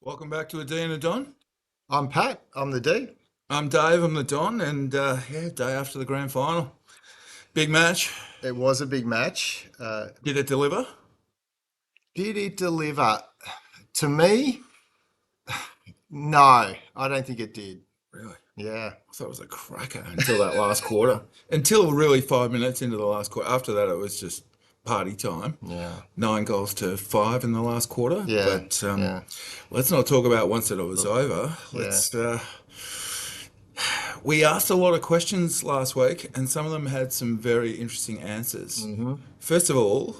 Welcome back to a Dee and a Don. I'm Pat. I'm the D. I'm Dave, I'm the Don, and day after the grand final. Big match. It was a big match. Did it deliver? Did it deliver? To me, no, I don't think it did. Really? Yeah, I thought it was a cracker until that last quarter. Until really 5 minutes into the last quarter. After that, it was just party time. yeah, 9 goals to 5 in the last quarter. yeah, But yeah, let's not talk about once that it was over. yeah. We asked a lot of questions last week, and some of them had some very interesting answers. Mm-hmm. First of all,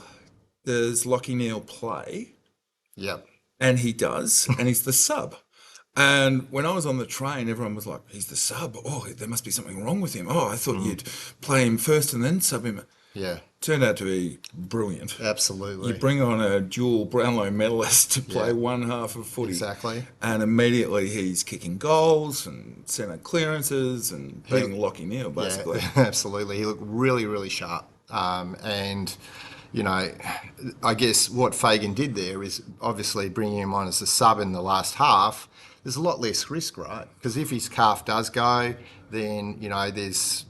does Lockie Neal play? Yep. And he does, and he's the sub. And when I was on the train, everyone was like, he's the sub. Oh, there must be something wrong with him. Oh, I thought Mm. you'd play him first and then sub him. Yeah, Turned out to be brilliant. You absolutely. bring on a dual Brownlow medalist to play Yeah, one half of footy, exactly. and immediately he's kicking goals and centre clearances and He, being Lockie Neal, yeah, basically. absolutely. He looked really, really sharp. And you know, I guess what Fagan did there is obviously bringing him on as a sub in the last half. There's a lot less risk, right? Because if his calf does go, then there's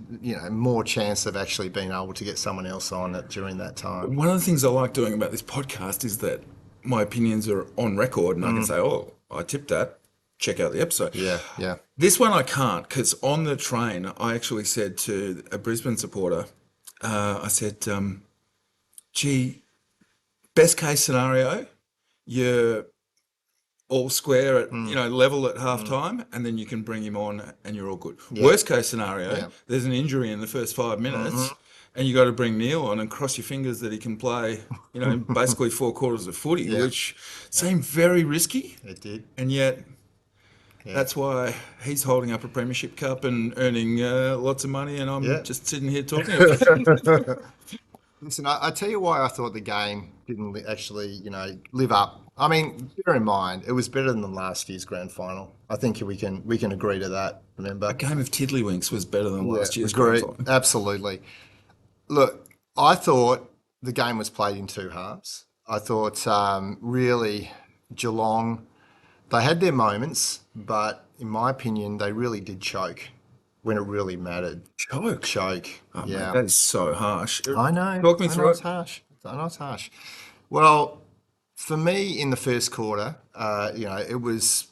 more chance of actually being able to get someone else on it during that time. One of the things I like doing about this podcast is that my opinions are on record and I can Mm. say, oh, I tipped that. Check out the episode. Yeah, yeah. This one I can't because on the train, I actually said to a Brisbane supporter, I said, gee, best case scenario, you're all square at, Mm, level at half mm. time, and then you can bring him on and you're all good. Yeah, Worst case scenario, yeah. there's an injury in the first 5 minutes Hmm. and you got to bring Neil on and cross your fingers that he can play, basically 4 quarters of footy, Yeah, which yeah. seemed very risky. It did. And yet, Yeah, that's why he's holding up a premiership cup and earning lots of money, and I'm yeah. just sitting here talking about it. Listen, I tell you why I thought the game didn't actually, live up. I mean, bear in mind, it was better than last year's grand final. I think we can agree to that. A Remember? game of Tiddlywinks was better than Yeah, last year's grand agree. final. Absolutely. Look, I thought the game was played in two halves. I thought really Geelong, they had their moments, but in my opinion, they really did choke when it really mattered. Choke. Choke. Oh, mate, Yeah. that is so harsh. I know. Talk me I know through it's it. harsh. I know it's harsh. Well, for me in the first quarter, it was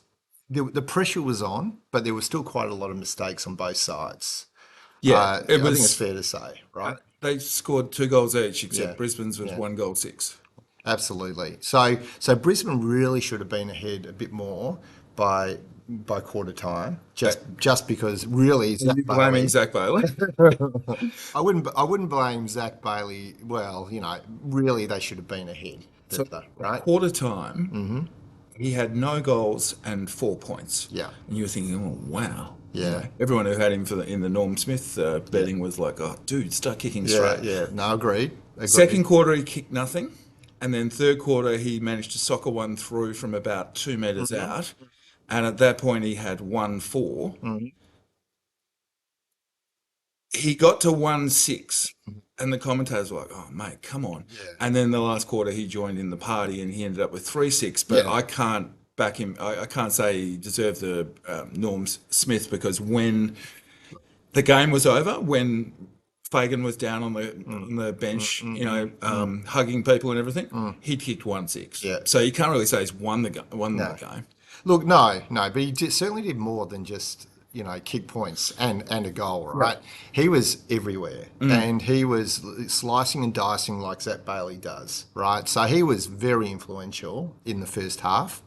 the pressure was on, but there was still quite a lot of mistakes on both sides. Yeah, it I think it's was. fair to say, right? They scored 2 goals each, except Yeah, Brisbane's was yeah, 1 goal 6. absolutely. So Brisbane really should have been ahead a bit more by quarter time, Uh, just because really Are Zach you blaming Bailey. Zach Bailey? I wouldn't blame Zach Bailey. Well, really they should have been ahead, So at right? quarter time, he had no goals and 4 points. Yeah, And you were thinking, oh, wow. yeah. Everyone who had him in the Norm Smith Yeah. betting was like, oh, dude, start kicking Yeah, straight. yeah. No, agreed. Agreed. Second quarter, he kicked nothing. And then third quarter, he managed to soccer one through from about 2 meters Hmm. out. And at that point, he had 1-4. Hmm. He got to 1-6. And the commentators were like, oh, mate, come on. Yeah. And then the last quarter, he joined in the party and he ended up with 3-6. But Yeah. I can't back him. I can't say he deserved the Norm Smith because when the game was over, when Fagan was down on the Mm. on the Mm, bench, mm, mm, mm, hugging people and everything, mm. he'd kicked 1-6. Yeah. So you can't really say he's won the No. game. Look, no, no, but he certainly did more than just, kick points and a goal, Right. right? He was everywhere Mm. and he was slicing and dicing like Zach Bailey does, right? So he was very influential in the first half.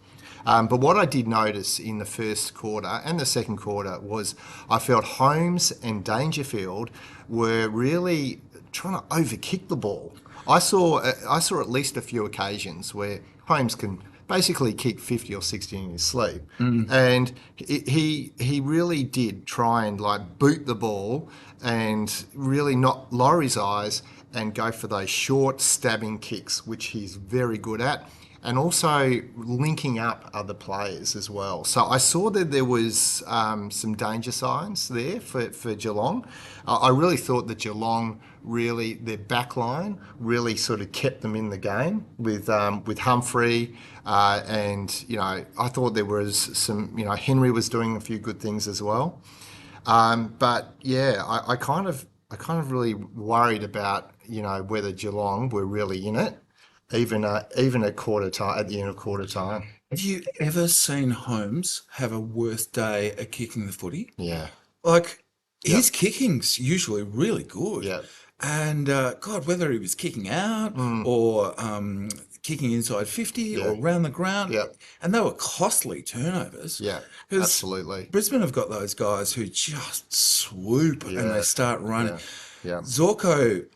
But what I did notice in the first quarter and the second quarter was I felt Holmes and Dangerfield were really trying to overkick the ball. I saw at least a few occasions where Holmes can basically kick 50 or 60 in his sleep, and he really did try and like boot the ball and really not lower his eyes and go for those short stabbing kicks, which he's very good at. and also linking up other players as well. So I saw that there was some danger signs there for Geelong. I really thought that Geelong really, their back line really sort of kept them in the game with Humphrey. And, I thought there was some, Henry was doing a few good things as well. But yeah, I kind of really worried about, whether Geelong were really in it, even at quarter time, at the end of quarter time. Have you ever seen Holmes have a worse day at kicking the footy? Yeah. Like, Yep. his kicking's usually really good. Yeah. And God, whether he was kicking out or kicking inside 50 Yeah. or around the ground, Yep. and they were costly turnovers. Yeah. Because Absolutely. Brisbane have got those guys who just swoop and they Yeah. start running. Yeah. Yeah. Zorko,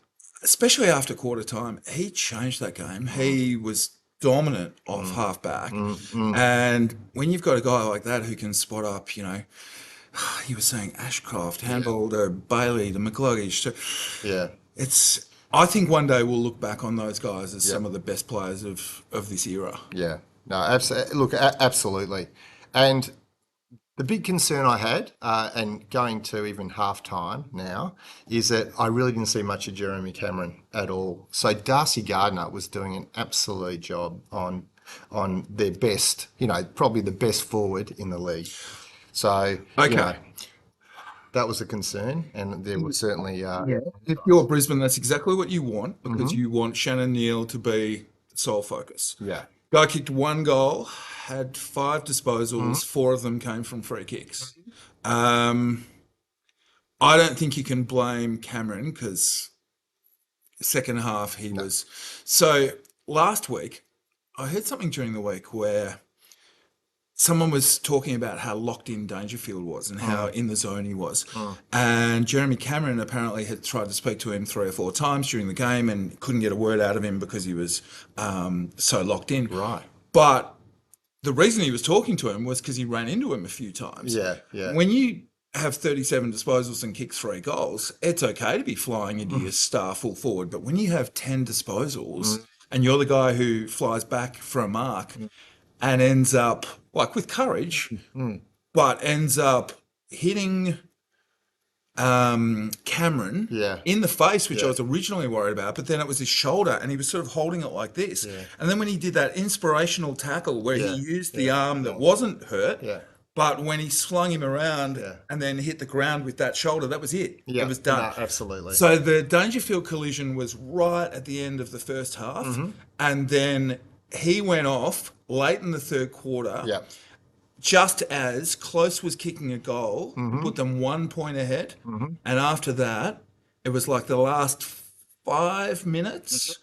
especially after quarter time, he changed that game. He was dominant off half back. And when you've got a guy like that who can spot up, you were saying Ashcroft, handball to Bailey to McLaughlin. Yeah. I think one day we'll look back on those guys as Yep. some of the best players of this era. Yeah. No, look, absolutely. And the big concern I had, and going to even half time now, is that I really didn't see much of Jeremy Cameron at all. So Darcy Gardner was doing an absolute job on their best, probably the best forward in the league. So, Okay. that was a concern, and there was certainly, If you're Brisbane, that's exactly what you want because you want Shannon Neal to be sole focus. yeah, Guy kicked one goal, had 5 disposals, 4 of them came from free kicks. I don't think you can blame Cameron because second half he was. So last week, I heard something during the week where someone was talking about how locked in Dangerfield was and how in the zone he was. And Jeremy Cameron apparently had tried to speak to him 3 or 4 times during the game and couldn't get a word out of him because he was so locked in. right. But the reason he was talking to him was because he ran into him a few times. Yeah, yeah. When you have 37 disposals and kick 3 goals, it's okay to be flying into your star full forward. But when you have 10 disposals and you're the guy who flies back for a mark and ends up, like with courage, but ends up hitting Cameron Yeah. in the face, which I Yeah. was originally worried about, but then it was his shoulder and he was sort of holding it like this. Yeah. And then when he did that inspirational tackle where Yeah. he used the arm that wasn't hurt, Yeah. but when he slung him around Yeah. and then hit the ground with that shoulder, that was it. Yeah, It was done. no, absolutely. So the Dangerfield collision was right at the end of the first half. And then he went off late in the third quarter. Yeah. Just as Close was kicking a goal, put them 1 point ahead. And after that, it was like the last 5 minutes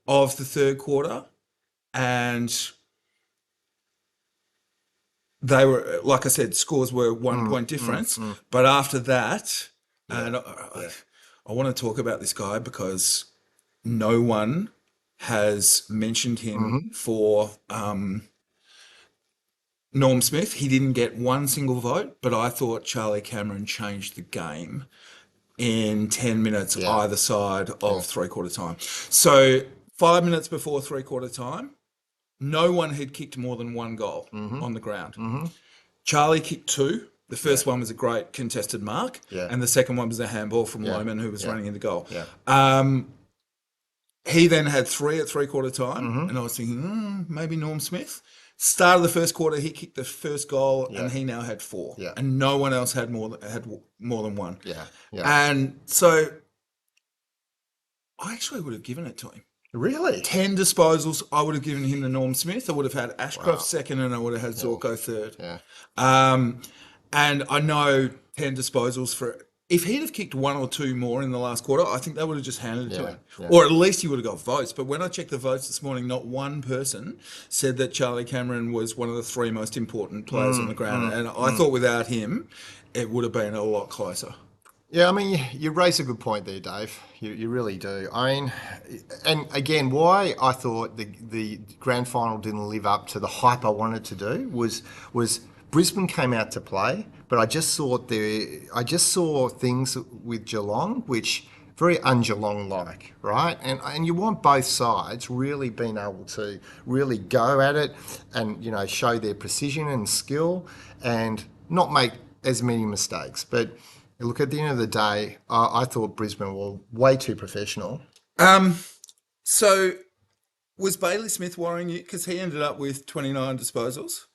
of the third quarter. And they were, like I said, scores were 1 point difference. But after that, and I want to talk about this guy because no one has mentioned him for Norm Smith. He didn't get one single vote, but I thought Charlie Cameron changed the game in 10 minutes either side of three-quarter time. So 5 minutes before three-quarter time, no one had kicked more than 1 goal on the ground. Charlie kicked 2. The first one was a great contested mark, and the second one was a handball from Loman who was running into goal. He then had 3 at three-quarter time, and I was thinking, maybe Norm Smith. Start of the first quarter, he kicked the first goal, and he now had 4, and no one else had more than 1. And so I actually would have given it to him. Really? 10 disposals, I would have given him to Norm Smith. I would have had Ashcroft second, and I would have had Zorko third. And I know 10 disposals for. If he'd have kicked 1 or 2 more in the last quarter, I think they would have just handed it to him. Or at least he would have got votes. But when I checked the votes this morning, not one person said that Charlie Cameron was one of the 3 most important players on the ground. And I thought without him, it would have been a lot closer. Yeah, I mean, you raise a good point there, Dave. You really do. I mean, and again, why I thought the grand final didn't live up to the hype I wanted to do was Brisbane came out to play, but I just saw things with Geelong which very Ungeelong-like, right? And you want both sides really being able to really go at it and, show their precision and skill and not make as many mistakes. But look, at the end of the day, I thought Brisbane were way too professional. So was Bailey Smith worrying you? Because he ended up with 29 disposals.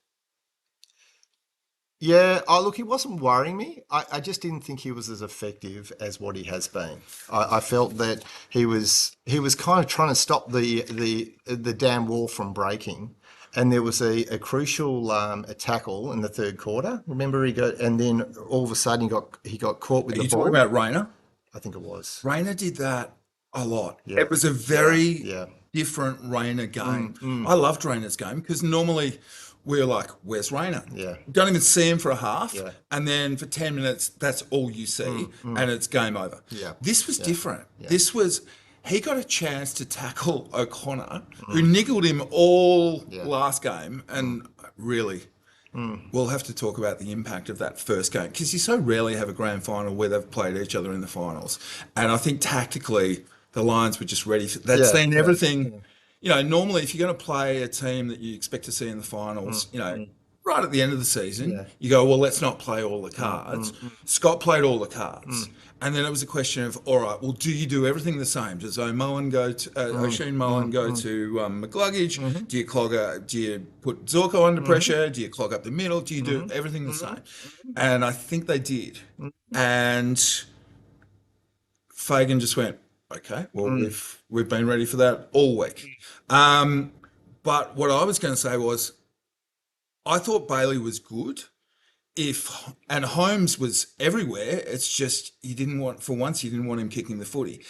Yeah, look, he wasn't worrying me. I just didn't think he was as effective as what he has been. I felt that he was kind of trying to stop the damn wall from breaking, and there was a crucial a tackle in the third quarter. Remember, and then all of a sudden he got caught with Are the you talking ball. about Rayner? I think it was. Rayner did that a lot. Yeah, It was a yeah, very yeah. different Rayner game. I loved Rayner's game because normally we're like, where's Rayner? Yeah. Don't even see him for a half. Yeah. And then for 10 minutes, that's all you see and it's game over. Yeah. This was different. Yeah. This was, he got a chance to tackle O'Connor, who niggled him all last game. And really, we'll have to talk about the impact of that first game because you so rarely have a grand final where they've played each other in the finals. And I think tactically, the Lions were just ready. They'd seen everything. Normally if you're going to play a team that you expect to see in the finals, right at the end of the season, you go, well, let's not play all the cards. Scott played all the cards. And then it was a question of, all right, well, do you do everything the same? Does O'Shane Mullen go to McCluggage? Do you put Zorko under pressure? Do you clog up the middle? Do you do everything the same? And I think they did. And Fagan just went, okay, well, we've been ready for that all week. But what I was going to say was, I thought Bailey was good. And Holmes was everywhere. It's just you didn't want him kicking the footy.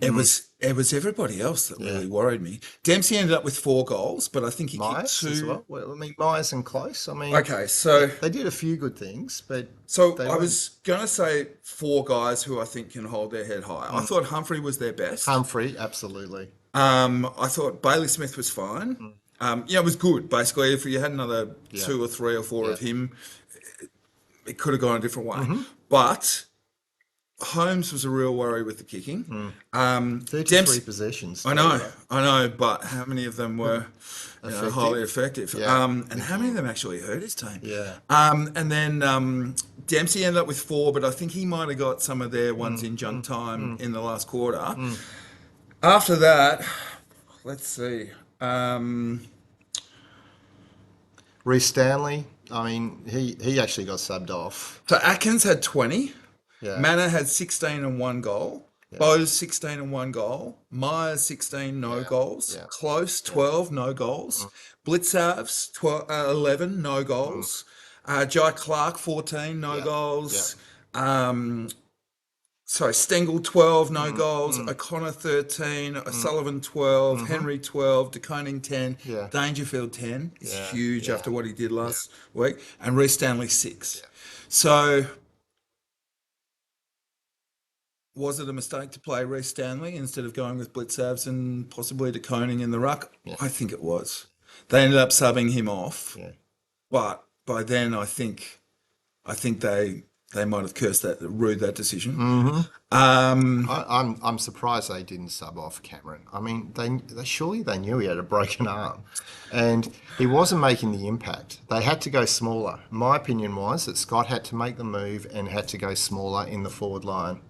It was everybody else that really worried me. Dempsey ended up with 4 goals, but I think he kicked Myers 2. as well. Well, I mean, Myers and Close. I mean, Okay, so they did a few good things, but I was going to say 4 guys who I think can hold their head high. I thought Humphrey was their best. Humphrey, absolutely. I thought Bailey Smith was fine. It was good. Basically, if you had another 2 or 3 or 4 of him, it could have gone a different way. But Holmes was a real worry with the kicking. 33 possessions. I know, but how many of them were highly effective? Yeah. And how many of them actually hurt his team? Yeah. And then Dempsey ended up with 4, but I think he might have got some of their ones in junk time in the last quarter. After that, let's see. Reece Stanley, I mean, he actually got subbed off. So Atkins had 20. Yeah. Manor had 16 and 1 goal. Bose 16 and 1 goal. Myers 16, no goals. Yeah. Close 12, no goals. Blitzavs 11, no goals. Jai Clark 14, no goals. Stengel 12, no goals. O'Connor 13, O'Sullivan 12, Henry 12, DeConing 10, Dangerfield 10. It's huge after what he did last week. And Reece Stanley 6. So was it a mistake to play Reece Stanley instead of going with Blitzavs and possibly DeConing in the ruck? Yeah. I think it was. They ended up subbing him off. Yeah. But by then I think they might have rued that decision. I'm surprised they didn't sub off Cameron. I mean, they surely they knew he had a broken arm, and he wasn't making the impact. They had to go smaller. My opinion was that Scott had to make the move and had to go smaller in the forward line.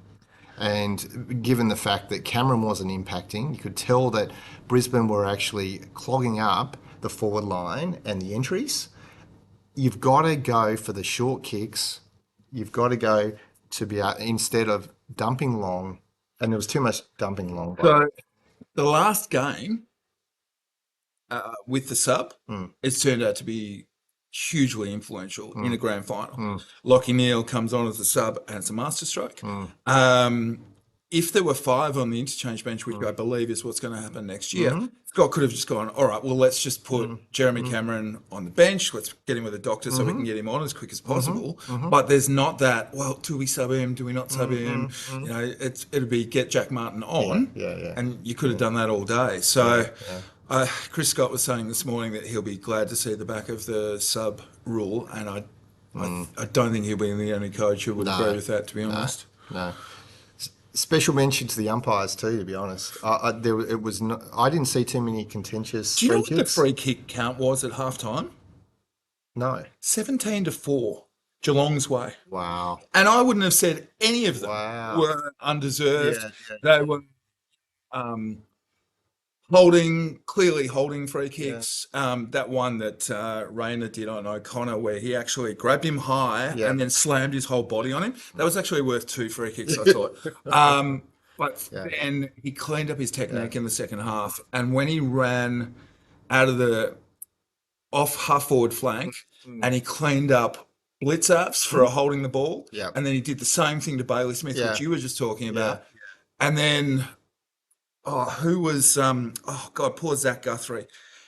And given the fact that Cameron wasn't impacting, you could tell that Brisbane were actually clogging up the forward line and the entries. You've got to go for the short kicks. You've got to go to be instead of dumping long, and there was too much dumping long. So the last game with the sub, it's turned out to be hugely influential in a grand final. Lockie Neal comes on as a sub and it's a masterstroke. If there were 5 on the interchange bench, which I believe is what's going to happen next year, Scott could have just gone, all right, well, let's just put Jeremy Cameron on the bench. Let's get him with a doctor so we can get him on as quick as possible. But there's not that, well, do we sub him? Do we not sub him? It'd be get Jack Martin on. And you could have done that all day. So Chris Scott was saying this morning that he'll be glad to see the back of the sub rule. And I don't think he'll be the only coach who would agree with that, to be honest. No. Special mention to the umpires too. To be honest, it was not, I didn't see too many contentious Do you know free what the kicks. free kick count was at halftime? No. 17-4, Geelong's way. Wow. And I wouldn't have said any of them Wow. were undeserved. Yeah. Yeah. They were um, clearly holding free Yeah. kicks. That one that Rayner did on O'Connor, where he actually grabbed him high Yeah. and then slammed his whole body on him, that was actually worth 2 free kicks, I thought. But Yeah. then he cleaned up his Yeah. technique in the second half, and when he ran out of the off half forward flank, Mm. and he cleaned up blitz ups for holding the ball, Yeah. and then he did the same thing to Bailey Smith, which Yeah. you were just talking Yeah. about, and then who was oh God, poor Zach Guthrie.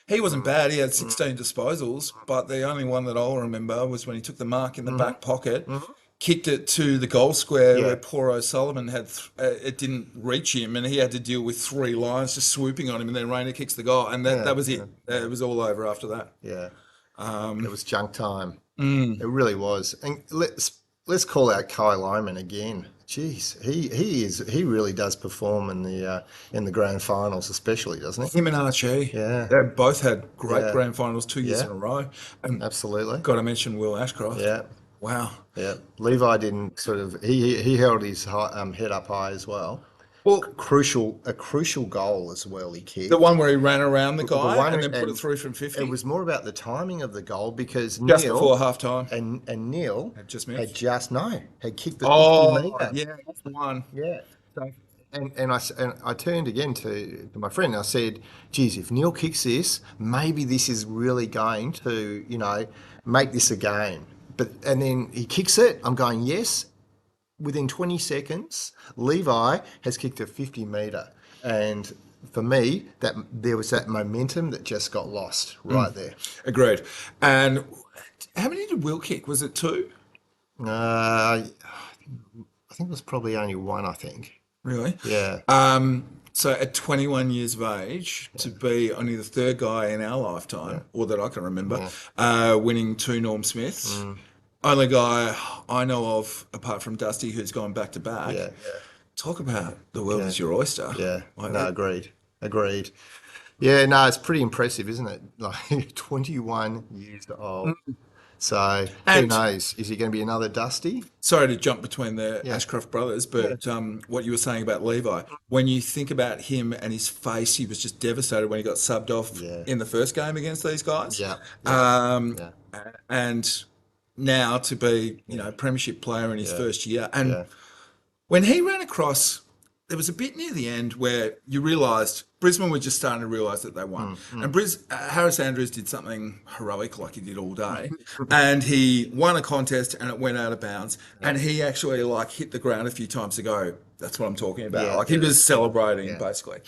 He wasn't Mm. bad. He had Mm. 16 disposals, but the only one that I'll remember was when he took the mark in the Mhm. back pocket, Mhm. kicked it to the goal square where Yeah. poor O'Sullivan had it didn't reach him, and he had to deal with 3 lions just swooping on him, and then Rayner kicks the goal, and that Yeah. that was Yeah. it. It was all over after that. Yeah. It Um, was junk time. mm. It really was. And let's call out Kai Lyman again. Jeez, he really does perform in the grand finals, especially, doesn't he? Him and Archie, Yeah. they both had great Yeah. grand finals 2 years Yeah. in a row. And Absolutely. got to mention Will Ashcroft. Yeah. Wow. Yeah. Levi didn't sort of he held his head up high as well. Well, A crucial goal as well he the kicked. one where he ran around the The guy one and then put it and through from it 50 was more about the timing of the goal because just Neil before halftime. and Neil Had just had missed. just no had kicked the 50 Oh, meter. yeah, that's the one. Yeah. So, and I turned again to my friend and I said, geez, if Neil kicks this, maybe this is really going to, make this a game. But and then he kicks it. I'm going, yes. Within 20 seconds, Levi has kicked a 50 meter. And for me, that there was that momentum that just got lost right there. Agreed. And how many did Will kick? Was it 2? I think it was probably only one, I think. Really? Yeah. So at 21 years of age, to be only the third guy in our lifetime, or that I can remember, winning 2 Norm Smiths. Only guy I know of, apart from Dusty, who's gone back to back. Yeah. Talk about the world Yeah. is your oyster. Yeah. Like No, that. agreed. Agreed. Yeah, no, it's pretty impressive, isn't it? Like 21 years old. So who And knows? Is he going to be another Dusty? sorry to jump between the Yeah. Ashcroft brothers, Yeah. but what you were saying about Levi, when you think about him and his face, he was just devastated when he got subbed off Yeah. in the first game against these guys. Yeah. Yeah. Um, Yeah. and now to be, premiership player in his Yeah. first year. And Yeah. when he ran across, there was a bit near the end where you realised Brisbane were just starting to realise that they won. And Harris Andrews did something heroic like he did all day. And he won a contest and it went out of bounds. And he actually hit the ground a few times to go, that's what I'm talking about. Yeah. Like he was celebrating Yeah. basically.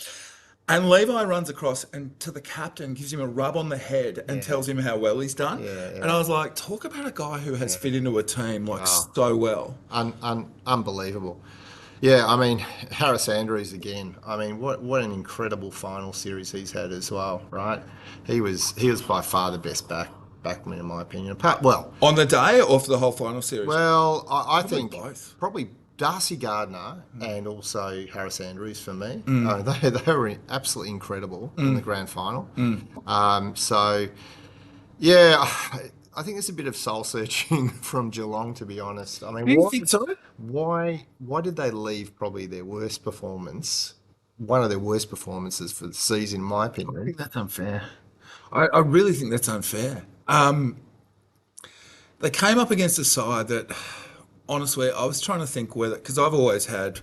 And Levi runs across and to the captain gives him a rub on the head and tells him how well he's done. Yeah. And I was like, talk about a guy who has fit into a team so well. Unbelievable. Yeah, I mean Harris Andrews again. I mean what an incredible final series he's had as well, right? He was by far the best backman in my opinion. On the day or for the whole final series? I Probably think both. probably Darcy Gardner and also Harris Andrews for me. They were absolutely incredible in the grand final. So yeah, I think it's a bit of soul searching from Geelong, to be honest. I mean, Do you think so? why did they leave probably their worst performance, one of their worst performances for the season, in my I opinion? think that's unfair. I really think that's unfair. They came up against a side that, honestly, I was trying to think whether, because I've always had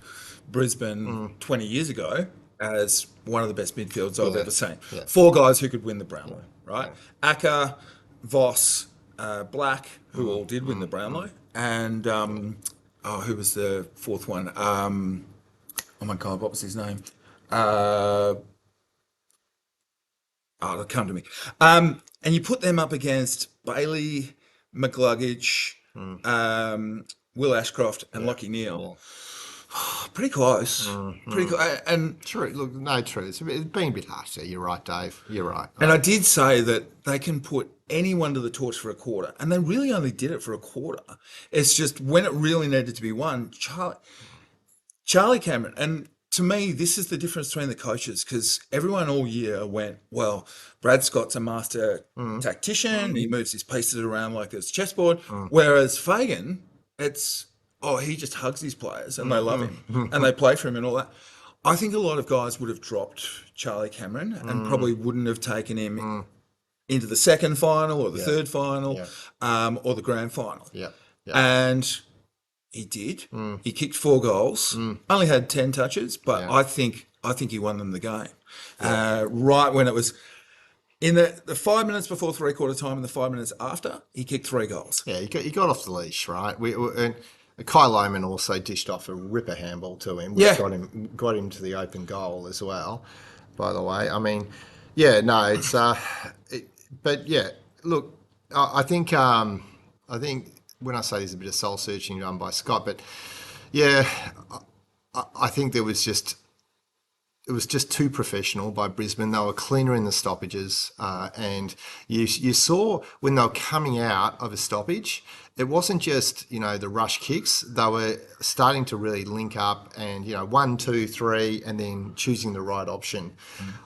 Brisbane 20 years ago as one of the best midfields I've Yeah, ever seen. yeah. 4 guys who could win the Brownlow, right? Acker, Voss, Black, who all did win the Brownlow, and who was the fourth one? Oh my God, what was his name? It'll come to me. And you put them up against Bailey, McLuggage, Will Ashcroft, and Lockie Neal. Pretty close. Pretty close. And True. Look, no, true. It's been a bit harsh there. You're right, Dave. You're right. I did say that they can put anyone to the torch for a quarter, and they really only did it for a quarter. It's just when it really needed to be won, Charlie. Charlie Cameron, and to me, this is the difference between the coaches because everyone all year went, well, Brad Scott's a master Mm, tactician. He moves his pieces around like it's chessboard. mm, Whereas Fagan, it's, oh, he just hugs his players and they love him and they play for him and all that. I think a lot of guys would have dropped Charlie Cameron and mm, probably wouldn't have taken him mm. into the second final or the Yeah, third final yeah, or the grand final. yeah, yeah. And he did. Mm, He kicked 4 goals, mm, only had 10 touches, but yeah, I think he won them the game. yeah, Right when it was in the 5 minutes before three-quarter time and the 5 minutes after, he kicked 3 goals. yeah. He got off the leash, right? And Kai Lohman also dished off a ripper handball to him, which Yeah. got him to the open goal as well. By the way, I mean, yeah, no, but yeah, look, I think when I say there's a bit of soul searching done by Scott, but yeah, I think it was just too professional by Brisbane. They were cleaner in the stoppages, and you saw when they were coming out of a stoppage, it wasn't just the rush kicks. They were starting to really link up, and 1, 2, 3, and then choosing the right option.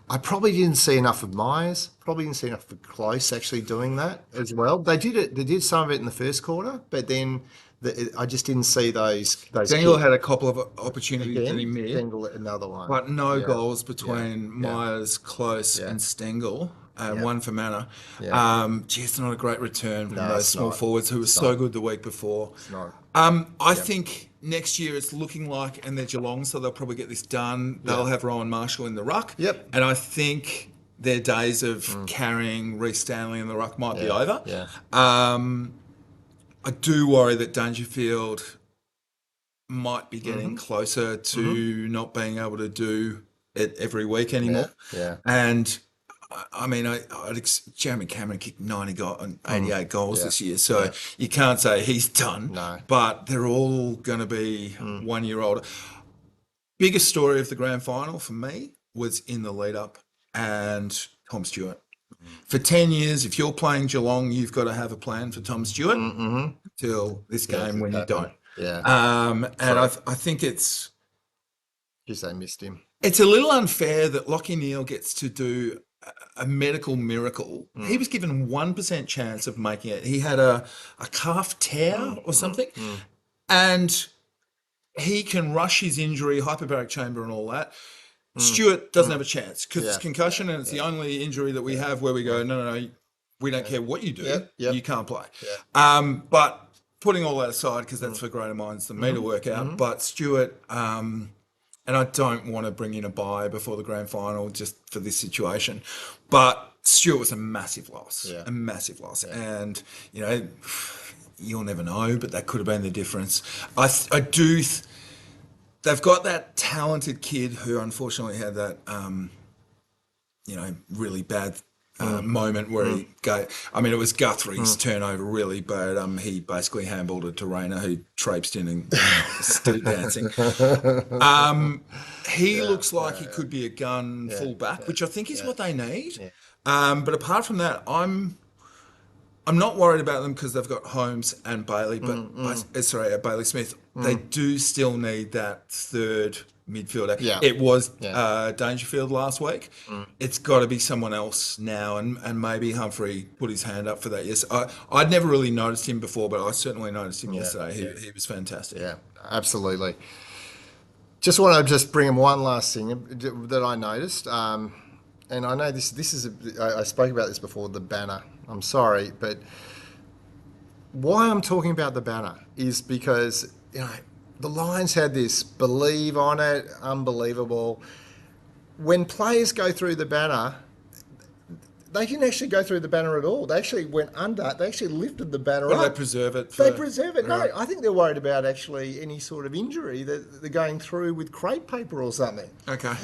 I probably didn't see enough of Myers. Probably didn't see enough of Close actually doing that as well. They did it. They did some of it in the first quarter, but then I just didn't see those Stengel kicks had a couple of opportunities that he again. missed, Stengel another one. but no Yeah, goals yeah, between yeah, Myers, Close, yeah, and Stengel. yeah, One for Manor. yeah. Gee, it's not a great return from No, those it's small not. forwards who were It's so not. good the week before. It's not. I Yep. think next year it's looking like, and they're Geelong, so they'll probably get this done. Yeah. They'll have Rowan Marshall in the ruck, Yep. and I think their days of carrying Reece Stanley in the ruck might be Yeah. over. Yeah. I do worry that Dangerfield might be getting Mm-hmm. closer Mm-hmm. to not being able to do it every week Yeah. anymore. Yeah. And I mean, Jeremy Cameron kicked 88 goals Yeah. this year, so Yeah. you can't say he's done. No. But they're all going to be 1 year older. Biggest story of the grand final for me was in the lead up and Tom Stewart. For 10 years, if you're playing Geelong, you've got to have a plan for Tom Stewart Mm-hmm. till this Yeah. game when you Happened. don't. Yeah. And So, I think just they missed him. it's a little unfair that Lachie Neale gets to do a medical miracle. He was given 1% chance of making it. He had a calf tear or something, and he can rush his injury, hyperbaric chamber and all that. Stewart doesn't have a chance because it's Yeah. concussion and it's the only injury that we have where we go, no, we don't care what you do, Yep. Yep. you can't play. Yeah. But putting all that aside, because that's for greater minds than me to work out, but Stewart, and I don't want to bring in a bye before the grand final just for this situation, but Stewart was a massive loss, Yeah. a massive loss. And, you'll never know, but that could have been the difference. I do. They've got that talented kid who unfortunately had that, really bad moment where he go. I mean, it was Guthrie's turnover really, but he basically handballed it to Rayner, who traipsed in and stood dancing. He looks like he could be a gun full back, which I think is what they need. Yeah. But apart from that, I'm not worried about them because they've got Holmes and Bailey, but Bailey Smith. They do still need that third midfielder. Yeah. It was Yeah. Dangerfield last week. It's got to be someone else now, and maybe Humphrey put his hand up for that. Yes, I'd never really noticed him before, but I certainly noticed him yesterday. He was fantastic. Yeah. Absolutely. Just want to bring in one last thing that I noticed, and I know this is I spoke about this before. The banner. I'm sorry, but why I'm talking about the banner is because the Lions had this believe on it, unbelievable. When players go through the banner, they didn't actually go through the banner at all. They actually went under. They actually lifted the banner Well, up. they preserve it. They preserve it. No, I think they're worried about actually any sort of injury that they're going through with crepe paper or something. Okay.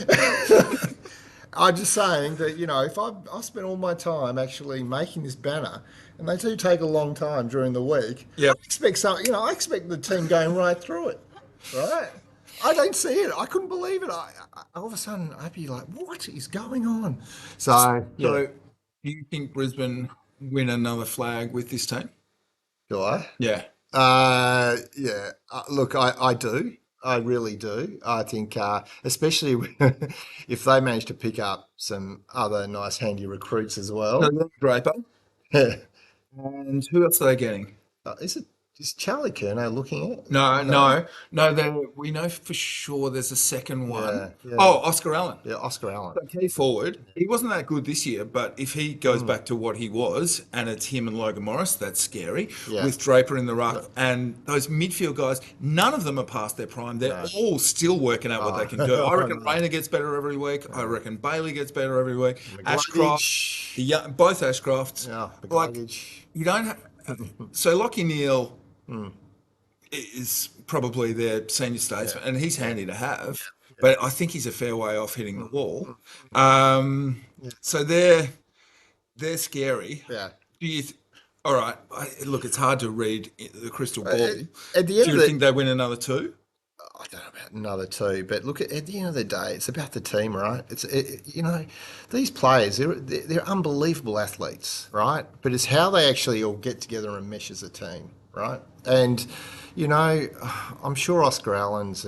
I'm just saying that, if I spent all my time actually making this banner, and they do take a long time during the week, Yep. I expect the team going right through it, right? I don't see it. I couldn't believe it. All of a sudden, I'd be like, what is going on? So, So, do you think Brisbane win another flag with this team? do I? Yeah. Yeah. Look, I do. I really do. I think, especially if they manage to pick up some other nice, handy recruits as So well. yeah, Draper. And who else are they getting? Is it is Charlie Curnow looking at? No, No. no, no. We know for sure there's a second one. Yeah, yeah, Oh, Oscar Allen. yeah. Oscar Allen. So key forward. He wasn't that good this year, but if he goes back to what he was, and it's him and Logan Morris, that's scary. Yeah. With Draper in the No. ruck and those midfield guys, none of them are past their prime. They're No. all still working out what they Oh, can do. I oh reckon no. Rayner gets better every week. I reckon Bailey gets better every week. Ashcroft, McLuggage. both Ashcrofts. Yeah, Like McLuggage. you don't. So Lockie Neal is probably their senior Yeah, statesman, and he's yeah, handy to have. yeah. But I think he's a fair way off hitting the wall. Mm, yeah, So they're scary. yeah. Do you? All right. Look, it's hard to read the crystal At, ball. at the end Do of you the, think they win another two? I don't know about another two, but look, at the end of the day, it's about the team, right? These players, they're unbelievable athletes, right? But it's how they actually all get together and mesh as a team, right? And, you know, I'm sure Oscar Allen's,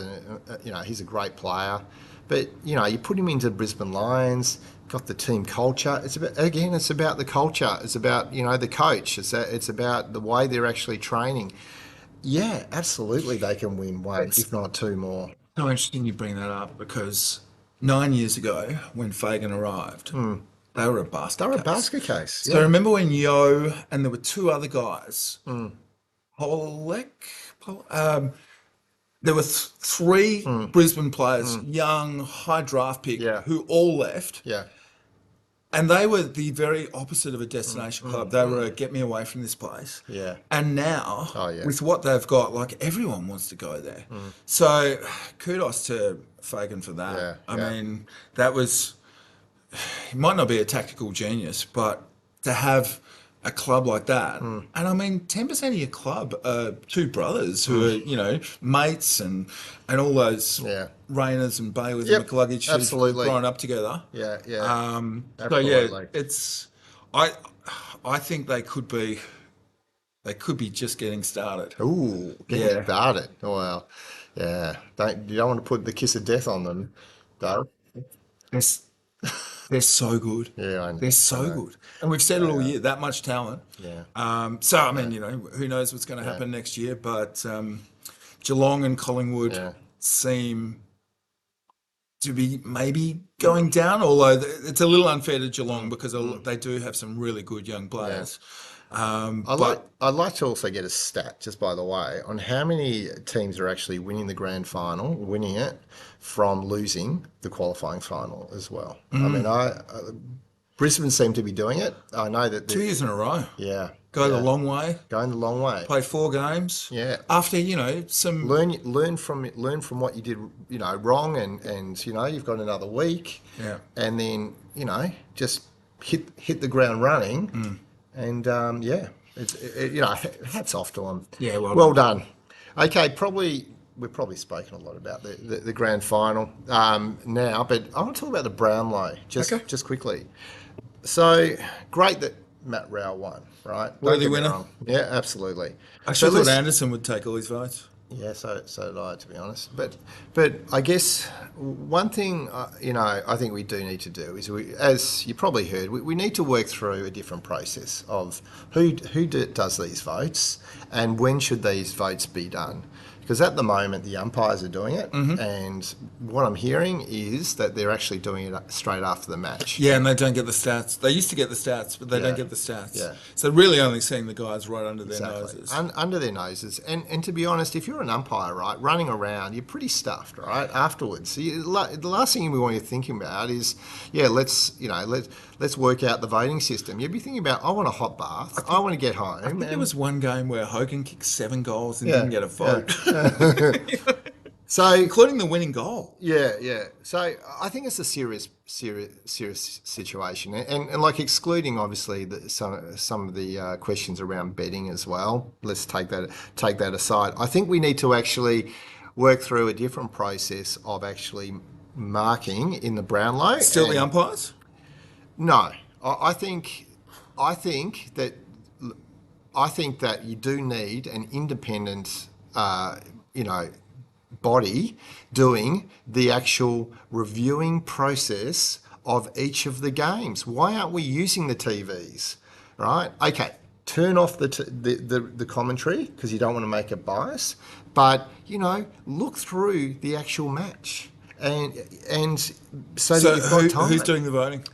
he's a great player, but, you put him into Brisbane Lions, got the team culture. It's about the culture. It's about, the coach. It's about the way they're actually training. Yeah, absolutely. They can win one, It's if not two more. so interesting you bring that up because 9 years ago, when Fagan arrived, they were a They're basket a case. basket case. So Yeah. remember when Yo and there were two other guys, Polek, there were three Brisbane players, young, high draft pick, Yeah. who all left. Yeah. And they were the very opposite of a destination club. They were a get me away from this place. Yeah. And now, Oh, yeah. with what they've got, like everyone wants to go there. So kudos to Fagan for that. Yeah, I yeah. mean, that was, he might not be a tactical genius, but to have a club like that, and I mean, 10% of your club are two brothers who are, mates and all those Yeah. Rayners and Baileys and Yep. McCluggage who've Absolutely. grown up together. Yeah. Yeah. So yeah, Absolutely. I I think they could be just getting started. Ooh, getting Yeah. started. Well, yeah. You don't want to put the kiss of death on them, though. They're, s- they're so good. Yeah, I know. They're I so know. good. And we've said it all year, that much talent. Yeah. So I mean, who knows what's going to Yeah. happen next year, but Geelong and Collingwood Yeah. seem to be maybe going down, although it's a little unfair to Geelong because they do have some really good young players. But I'd like to also get a stat, just by the way, on how many teams are actually winning the grand final, winning it from losing the qualifying final as well. I mean, Brisbane seem to be doing it. I know that 2 years in a row, yeah, go the yeah, long way, going the long way. play 4 games. Yeah. After, some Learn from what you did, wrong, and you've got another week, Yeah. and then just hit the ground running, and yeah, hats off to them. Yeah, well done. Okay, we've probably spoken a lot about the grand final now, but I want to talk about the Brownlow Okay. just quickly. So great that Matt Rowell won, right? Don't Worthy get me winner. wrong. Yeah, absolutely. I So actually thought let's- Anderson would take all his votes. yeah, so did I, to be honest. But I guess one thing I think we do need to do is as you probably heard, we need to work through a different process of who does these votes and when should these votes be done. Because at the moment the umpires are doing it, and what I'm hearing is that they're actually doing it straight after the match. Yeah, and they don't get the stats. They used to get the stats, but they don't Yeah. get the stats. Yeah. So really only seeing the guys right under their Exactly. noses. Under their noses. And to be honest, if you're an umpire, right, running around, you're pretty stuffed, right, afterwards. So the last thing we want you thinking about is, let's work out the voting system. You'd be thinking about, I want a hot bath, I want to get home. I think there was one game where Hogan kicked 7 goals and Yeah, didn't get a vote, So, including the winning goal. yeah. So I think it's a serious situation, and like excluding obviously some of the questions around betting as well. Let's take that aside. I think we need to actually work through a different process of actually marking in the Brownlow. Still the and- umpires? No, I think that you do need an independent, body doing the actual reviewing process of each of the games. Why aren't we using the TVs? Right? Okay, turn off the commentary because you don't want to make a bias, but look through the actual match and so that So you've got time. who's doing the voting?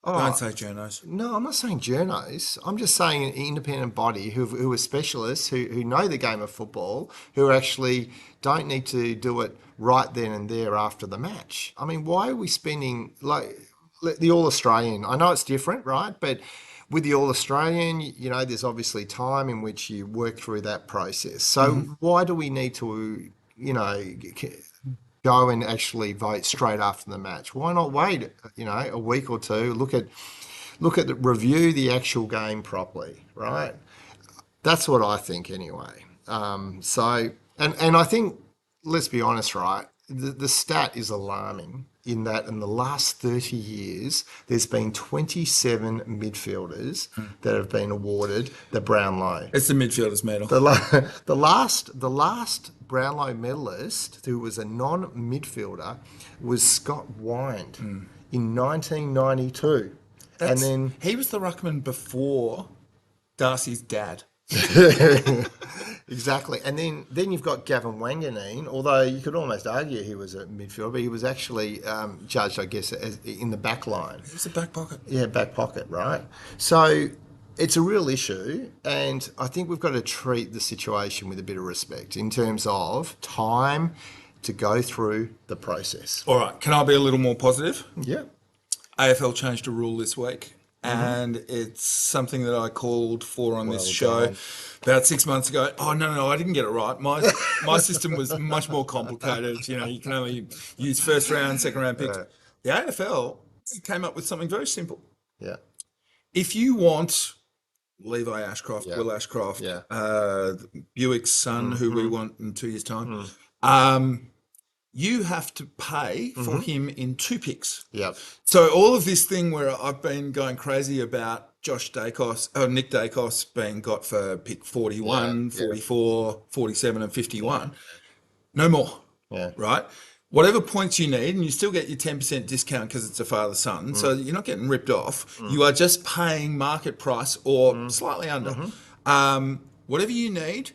Don't Oh, say journos. no, I'm not saying journos. I'm just saying an independent body who are specialists, who know the game of football, who actually don't need to do it right then and there after the match. I mean, why are we spending the All Australian? I know it's different, right? But with the All Australian, there's obviously time in which you work through that process. So why do we need to, go and actually vote straight after the match? Why not wait, a week or two, review the actual game properly, right? That's what I think anyway. And I think, let's be honest, right? The stat is alarming in that in the last 30 years, there's been 27 midfielders that have been awarded the Brownlow. It's the midfielders medal. The last Brownlow medalist who was a non-midfielder was Scott Wind in 1992. And then He was the ruckman before Darcy's dad. exactly. And then you've got Gavin Wanganeen, although you could almost argue he was a midfielder, but he was actually judged, I guess, as in the back line. It was a back pocket. Yeah, back pocket, right? So it's a real issue, and I think we've got to treat the situation with a bit of respect in terms of time to go through the process. All right, can I be a little more positive? Yeah. AFL changed a rule this week, and it's something that I called for on this show done. about 6 months ago. Oh, no, I didn't get it right. My system was much more complicated. You can only use first round, second round picks. The AFL came up with something very simple. Yeah. If you want Levi Ashcroft, Yeah. Will Ashcroft, Yeah. Buick's son, who we want in 2 years' time, you have to pay for him in 2 picks. Yep. So all of this thing where I've been going crazy about Nick Dacos being got for pick 41, Yeah, yeah. 44, 47 and 51, no more, Yeah. right? Whatever points you need, and you still get your 10% discount because it's a father-son, so you're not getting ripped off. You are just paying market price or slightly under. Whatever you need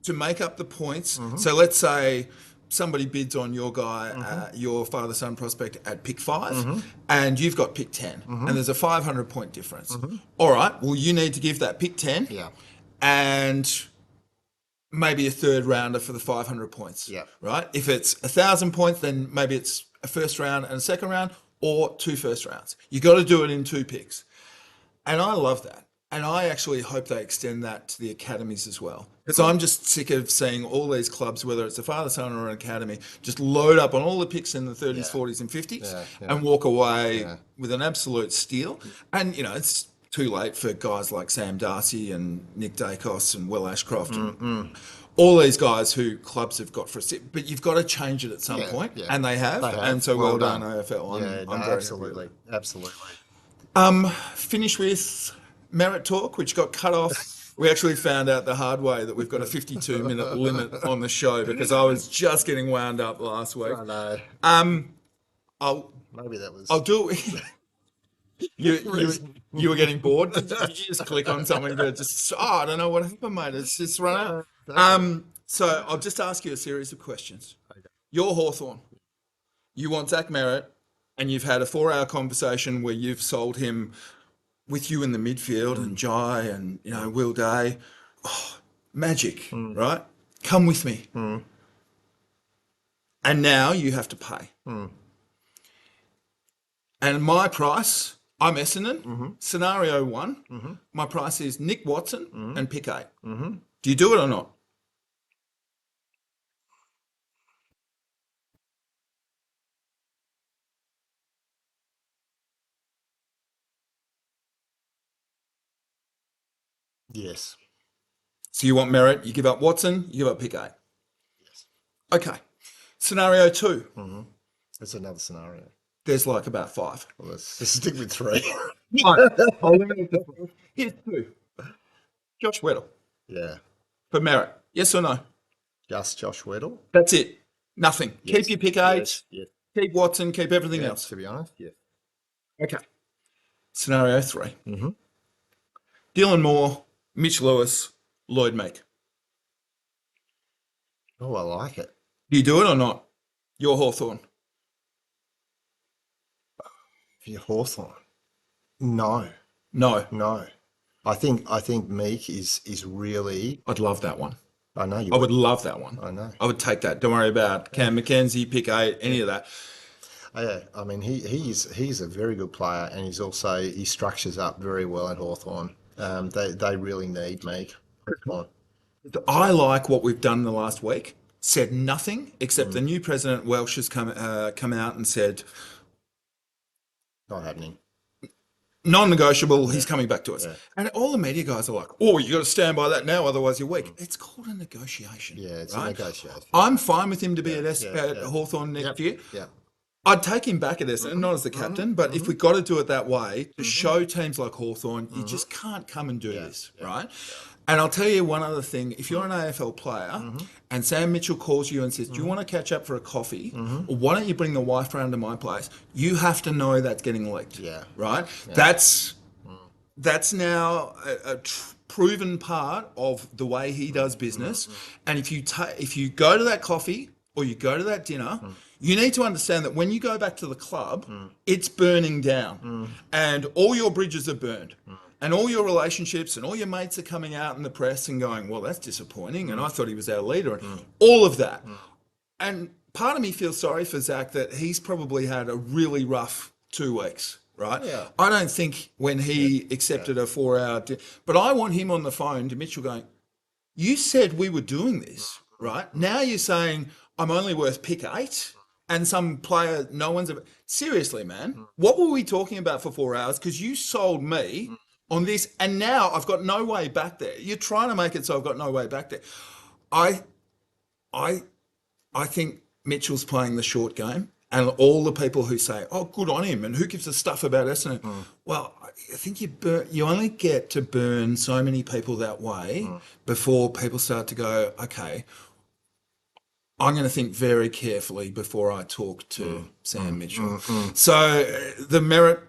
to make up the points. So let's say somebody bids on your guy, your father-son prospect at pick 5, and you've got pick 10, and there's a 500-point difference. All right, well, you need to give that pick 10 Yeah. and maybe a third rounder for the 500 points, Yeah. right? If it's 1,000 points, then maybe it's a first round and a second round or 2 first rounds. You got to do it in 2 picks. And I love that. And I actually hope they extend that to the academies as well. Because I'm just sick of seeing all these clubs, whether it's a father-son or an academy, just load up on all the picks in the 30s, 40s and 50s and walk away with an absolute steal. And, it's too late for guys like Sam Darcy and Nick Dacos and Will Ashcroft and all these guys who clubs have got for a sit. But you've got to change it at some point, and they have. And so well done, AFL. I'm very absolutely. Finish with Merit Talk, which got cut off. We actually found out the hard way that we've got a 52-minute limit on the show because I was just getting wound up last week. I know. Maybe that was. I'll do it. You were getting bored. Did you just click on something to just? I don't know what happened, mate. It's just run out. So I'll just ask you a series of questions. Okay. You're Hawthorn. You want Zach Merritt, and you've had a 4-hour conversation where you've sold him with you in the midfield and Jai and Will Day. Oh, magic, right? Come with me. And now you have to pay. And my price, I'm Essendon, scenario 1, my price is Nick Watson and pick 8. Do you do it or not? Yes. So you want Merritt, you give up Watson, you give up pick 8. Yes. Okay. Scenario 2. That's another scenario. There's like about 5. Well, let's stick with 3. Here's 2. Josh Weddle Yeah. for Merritt. Yes or no? Just Josh Weddle. That's it. Nothing. Yes. Keep your pick eight. Yes. Yes. Keep Watson. Keep everything Yeah, else. to be honest, yes. Okay. Scenario 3. Mm-hmm. Dylan Moore, Mitch Lewis, Lloyd Meek. Oh, I like it. Do you do it or not? You're Hawthorn. For your Hawthorn. No. No. I think Meek is really. I'd love that one. I know you I would. would love that one. I know. I would take that. Don't worry about Cam McKenzie, pick 8, any of that. Yeah, I mean he's a very good player, and he structures up very well at Hawthorn. They really need Meek. Hawthorn. I like what we've done in the last week. Said nothing except the new president Welsh has come out and said Not happening. non-negotiable. He's coming back to us, Yeah. and all the media guys are like, "Oh, you got to stand by that now, otherwise you're weak." It's called a negotiation. Yeah, it's right? a negotiation. I'm fine with him to be at yeah. Hawthorn next year. Yeah. I'd take him back at Essendon, not as the captain, but if we got to do it that way, to show teams like Hawthorn, you just can't come and do this, right? And I'll tell you one other thing. If you're an AFL player and Sam Mitchell calls you and says, do you want to catch up for a coffee? Or why don't you bring the wife round to my place? You have to know that's getting leaked, right? Yeah. That's now a proven part of the way he does business. And if you go to that coffee or you go to that dinner, you need to understand that when you go back to the club, it's burning down and all your bridges are burned and all your relationships and all your mates are coming out in the press and going, well, that's disappointing. And I thought he was our leader and all of that. And part of me feels sorry for Zach that he's probably had a really rough 2 weeks. Right? Yeah. I don't think when he accepted a 4-hour, but I want him on the phone to Mitchell going, you said we were doing this, right? Now you're saying I'm only worth pick 8 and some player, no one's ever, seriously, man, what were we talking about for 4 hours? Because you sold me on this and now I've got no way back there. You're trying to make it so I've got no way back there. I think Mitchell's playing the short game. And all the people who say, oh, good on him, and who gives a stuff about Essendon? Well, I think you only get to burn so many people that way before people start to go, okay, I'm going to think very carefully before I talk to Sam Mitchell. So the merit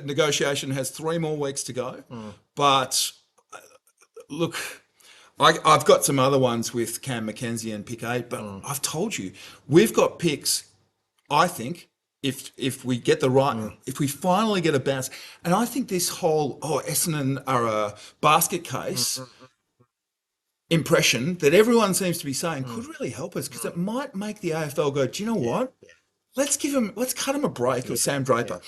negotiation has 3 more weeks to go. But look, I've got some other ones with Cam McKenzie and pick 8, but I've told you, we've got picks. I think if we get the right, if we finally get a bounce, and I think this whole Essendon are a basket case impression that everyone seems to be saying could really help us because it might make the AFL go, do you know what? Let's cut him a break with Sam Draper.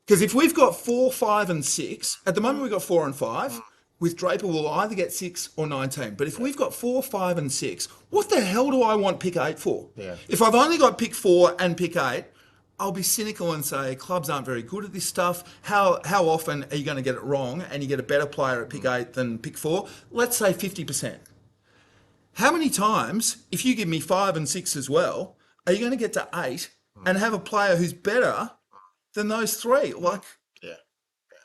Because if we've got 4, 5, and 6, at the moment we've got 4 and 5. With Draper, we'll either get 6 or 19. But if we've got 4, 5, and 6, what the hell do I want pick 8 for? Yeah. If I've only got pick 4 and pick 8, I'll be cynical and say clubs aren't very good at this stuff. How often are you going to get it wrong and you get a better player at pick 8 than pick 4? Let's say 50%. How many times, if you give me 5 and 6 as well, are you going to get to 8 and have a player who's better than those 3? Like,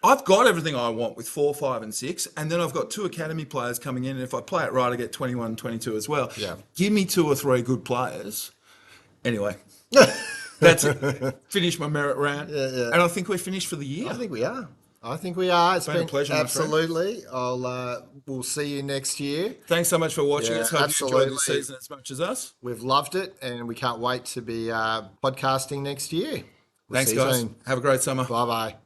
I've got everything I want with 4, 5, and 6, and then I've got 2 academy players coming in, and if I play it right, I get 21, 22 as well. Yeah. Give me 2 or 3 good players. Anyway, that's it. Finish my merit round. And I think we're finished for the year. I think we are. It's been a pleasure, my friend. absolutely. We'll see you next year. Thanks so much for watching us. Hope absolutely. you enjoyed the season as much as us. We've loved it, and we can't wait to be podcasting next year. Thanks, guys. Have a great summer. Bye-bye.